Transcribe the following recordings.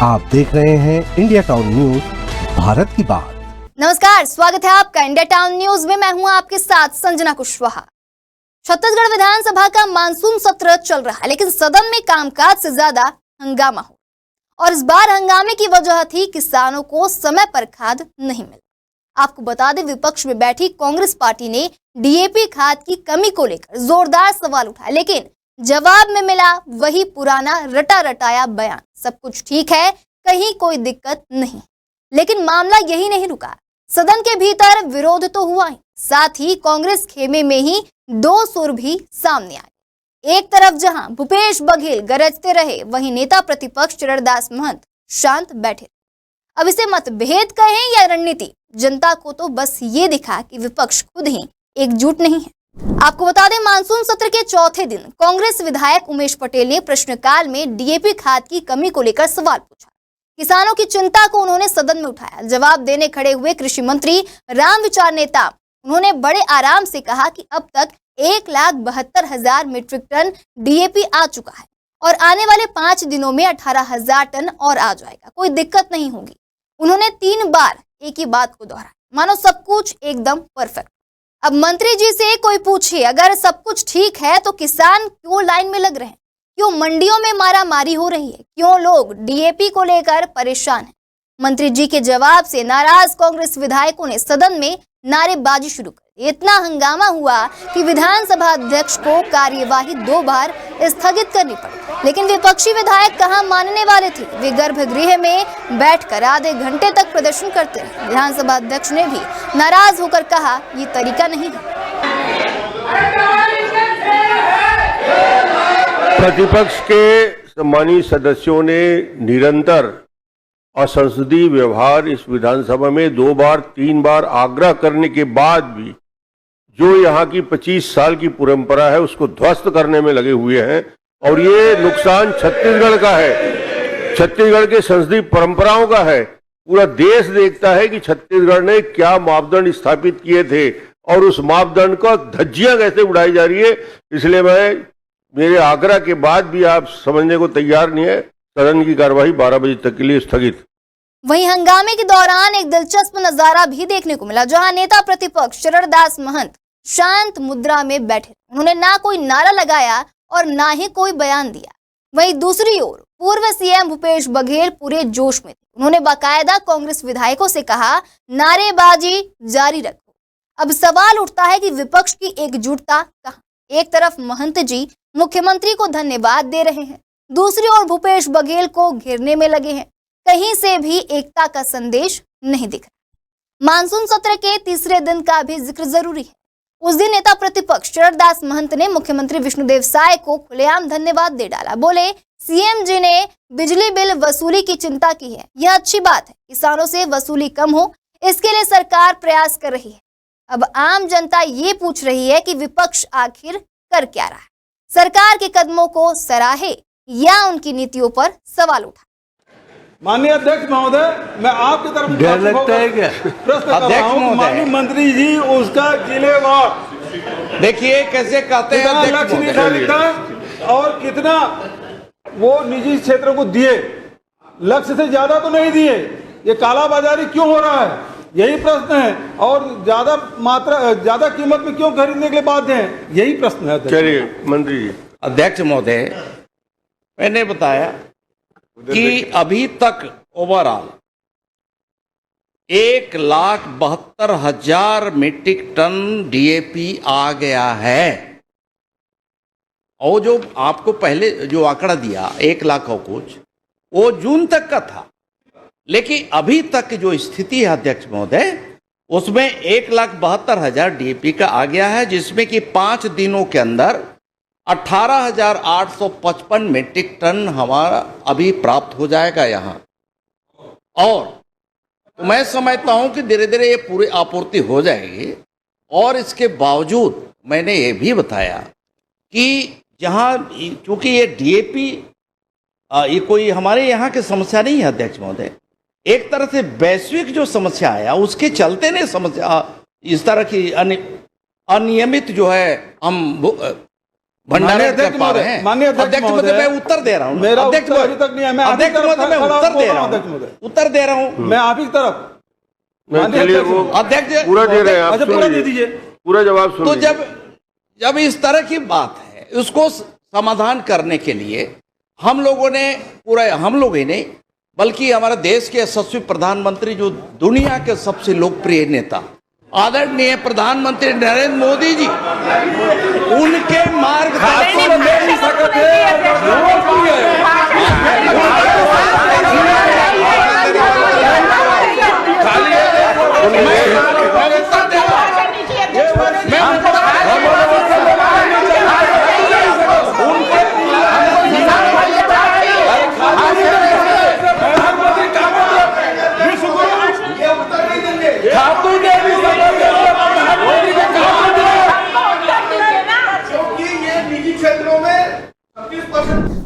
आप देख रहे हैं इंडिया टाउन न्यूज, भारत की बात। नमस्कार, स्वागत है आपका इंडिया टाउन न्यूज में। मैं हूं आपके साथ संजना कुशवाहा। छत्तीसगढ़ विधानसभा का मानसून सत्र चल रहा है, लेकिन सदन में कामकाज से ज्यादा हंगामा हो, और इस बार हंगामे की वजह थी किसानों को समय पर खाद नहीं मिला। आपको बता दें, विपक्ष में बैठी कांग्रेस पार्टी ने डीएपी खाद की कमी को लेकर जोरदार सवाल उठाया, लेकिन जवाब में मिला वही पुराना रटा रटाया बयान। सब कुछ ठीक है, कहीं कोई दिक्कत नहीं। लेकिन मामला यही नहीं रुका। सदन के भीतर विरोध तो हुआ ही, साथ ही कांग्रेस खेमे में ही दो सुर भी सामने आए। एक तरफ जहां भूपेश बघेल गरजते रहे, वहीं नेता प्रतिपक्ष चरणदास महंत शांत बैठे। अब इसे मतभेद कहें या रणनीति, जनता को तो बस ये दिखा कि विपक्ष खुद ही एकजुट नहीं है। आपको बता दें, मानसून सत्र के चौथे दिन कांग्रेस विधायक उमेश पटेल ने प्रश्नकाल में डीएपी खाद की कमी को लेकर सवाल पूछा। किसानों की चिंता को उन्होंने सदन में उठाया। जवाब देने खड़े हुए कृषि मंत्री रामविचार नेता, उन्होंने बड़े आराम से कहा कि अब तक 1,72,000 मीट्रिक टन डीएपी आ चुका है और आने वाले 5 दिनों में 18,000 टन और आ जाएगा, कोई दिक्कत नहीं होगी। उन्होंने 3 बार एक ही बात को दोहराया, मानो सब कुछ एकदम परफेक्ट। अब मंत्री जी से कोई पूछे, अगर सब कुछ ठीक है तो किसान क्यों लाइन में लग रहे हैं, क्यों मंडियों में मारामारी हो रही है, क्यों लोग डीएपी को लेकर परेशान हैं? मंत्री जी के जवाब से नाराज कांग्रेस विधायकों ने सदन में नारेबाजी शुरू कर दी। इतना हंगामा हुआ कि विधानसभा अध्यक्ष को कार्यवाही 2 बार स्थगित करनी पड़ी। लेकिन विपक्षी विधायक कहां मानने वाले थे। वे गर्भगृह में बैठकर आधे घंटे तक प्रदर्शन करते रहे। विधानसभा अध्यक्ष ने भी नाराज होकर कहा, ये तरीका नहीं है। प्रतिपक्ष के सम्मानीय सदस्यों ने निरंतर असंसदीय व्यवहार इस विधानसभा में 2 बार 3 बार आग्रह करने के बाद भी जो यहाँ की 25 साल की परंपरा है उसको ध्वस्त करने में लगे हुए हैं। और ये नुकसान छत्तीसगढ़ का है, छत्तीसगढ़ के संसदीय परंपराओं का है। पूरा देश देखता है कि छत्तीसगढ़ ने क्या मापदंड स्थापित किए थे और उस मापदंड को धज्जियां कैसे उड़ाई जा रही है। इसलिए मेरे आग्रह के बाद भी आप समझने को तैयार नहीं है। सदन की कार्यवाही 12 बजे तक के लिए स्थगित। वहीं हंगामे के दौरान एक दिलचस्प नजारा भी देखने को मिला, जहां नेता प्रतिपक्ष चरणदास महंत शांत मुद्रा में बैठे। उन्होंने ना कोई नारा लगाया और ना ही कोई बयान दिया। वहीं दूसरी ओर पूर्व सीएम भूपेश बघेल पूरे जोश में थे। उन्होंने बाकायदा कांग्रेस विधायकों से कहा, नारेबाजी जारी रखो। अब सवाल उठता है कि विपक्ष की एकजुटता कहां? एक तरफ महंत जी मुख्यमंत्री को धन्यवाद दे रहे हैं, दूसरी ओर भूपेश बघेल को घेरने में लगे हैं। कहीं से भी एकता का संदेश नहीं दिख रहा। मानसून सत्र के तीसरे दिन का भी जिक्र जरूरी है। उस दिन नेता प्रतिपक्ष चरणदास महंत ने मुख्यमंत्री विष्णुदेव साय को खुलेआम धन्यवाद दे डाला। बोले, सीएम जी ने बिजली बिल वसूली की चिंता की है, यह अच्छी बात है। किसानों से वसूली कम हो, इसके लिए सरकार प्रयास कर रही है। अब आम जनता ये पूछ रही है कि विपक्ष आखिर कर क्या रहा है? सरकार के कदमों को सराहे या उनकी नीतियों पर सवाल उठा? माननीय अध्यक्ष महोदय, मैं आपकी तरफ डर लगता है क्या? प्रश्न कर रहा हूं। माननीय मंत्री जी उसका जिलेवार देखिए कैसे कहते हैं कितना लक्ष्य निर्धारित था और कितना वो निजी क्षेत्रों को दिए, लक्ष्य से ज्यादा तो नहीं दिए। ये कालाबाजारी क्यों हो रहा है, यही प्रश्न है। और ज्यादा कीमत में क्यों खरीदने के लिए बाध्य हैं, यही प्रश्न है। चलिए मंत्री जी। अध्यक्ष महोदय, मैंने बताया कि अभी तक ओवरऑल 1,72,000 मीट्रिक टन डीएपी आ गया है। और जो आपको पहले जो आंकड़ा दिया 1 लाख और कुछ, वो जून तक का था। लेकिन अभी तक जो स्थिति है अध्यक्ष महोदय, उसमें 1,72,000 डीएपी का आ गया है, जिसमें कि 5 दिनों के अंदर 18,855 मीट्रिक टन हमारा अभी प्राप्त हो जाएगा यहाँ। और तो मैं समझता हूँ कि धीरे धीरे ये पूरी आपूर्ति हो जाएगी। और इसके बावजूद मैंने ये भी बताया कि जहाँ, चूंकि ये डीएपी ये कोई हमारे यहाँ की समस्या नहीं है अध्यक्ष महोदय, एक तरह से वैश्विक जो समस्या आया उसके चलते ने समस्या इस तरह की अनियमित जो है हम भंडारण माननीय कर अध्यक्ष पा रहे महोदय, हैं। माननीय अध्यक्ष अध्यक्ष महोदय, महोदय, मैं उत्तर दे रहा हूँ। मेरा अध्यक्ष उत्तर अभी तक नहीं है, मैं आपकी अध्यक्ष तरफ महोदय, मैं खड़ा उत्तर बोल दे रहा रहा हूं, अध्यक्ष हूँ, महोदय। उत्तर दे रहा हूँ। मैं आप ही की तरफ नहीं, माननीय चलिए अध्यक्ष वो महोदय। अध्यक्ष पूरा दे रहे हैं आप, अच्छा, सुन पूरा दे लीजिए। दीजिए। पूरा जवाब सुन तो लीजिए। जब इस तरह की बात है, उसको समाधान करने के लिए हम लोगों ने हम लोग ही नहीं बल्कि हमारे देश के यशस्वी प्रधानमंत्री, जो दुनिया के सबसे लोकप्रिय नेता आदरणीय प्रधानमंत्री नरेंद्र मोदी जी, उनके मार्गदर्शन में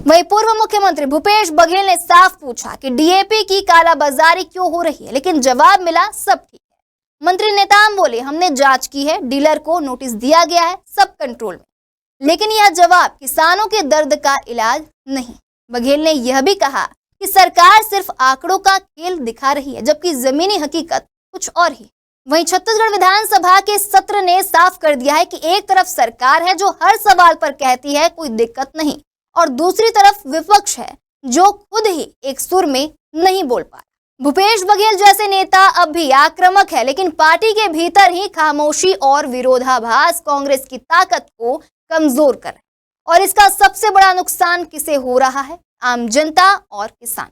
वहीं पूर्व मुख्यमंत्री भूपेश बघेल ने साफ पूछा कि डीएपी की कालाबाजारी क्यों हो रही है, लेकिन जवाब मिला सब ठीक है। मंत्री नेताम बोले हमने जांच की है, डीलर को नोटिस दिया गया है, सब कंट्रोल में। लेकिन यह जवाब किसानों के दर्द का इलाज नहीं। बघेल ने यह भी कहा कि सरकार सिर्फ आंकड़ों का खेल दिखा रही है, जबकि जमीनी हकीकत कुछ और ही। वहीं छत्तीसगढ़ विधानसभा के सत्र ने साफ कर दिया है कि एक तरफ सरकार है जो हर सवाल पर कहती है कोई दिक्कत नहीं, और दूसरी तरफ विपक्ष है जो खुद ही एक सुर में नहीं बोल पा रहा। भूपेश बघेल जैसे नेता अब भी आक्रामक है, लेकिन पार्टी के भीतर ही खामोशी और विरोधाभास कांग्रेस की ताकत को कमजोर कर रहे हैं। और इसका सबसे बड़ा नुकसान किसे हो रहा है? आम जनता और किसान,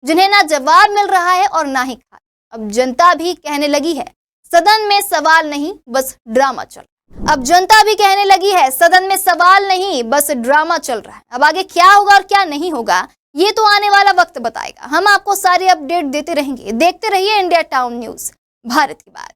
जिन्हें ना जवाब मिल रहा है और ना ही खाद। अब जनता भी कहने लगी है सदन में सवाल नहीं बस ड्रामा चल रहा है। अब जनता भी कहने लगी है सदन में सवाल नहीं बस ड्रामा चल रहा है। अब आगे क्या होगा और क्या नहीं होगा ये तो आने वाला वक्त बताएगा। हम आपको सारी अपडेट देते रहेंगे। देखते रहिए इंडिया टाउन न्यूज, भारत की बात।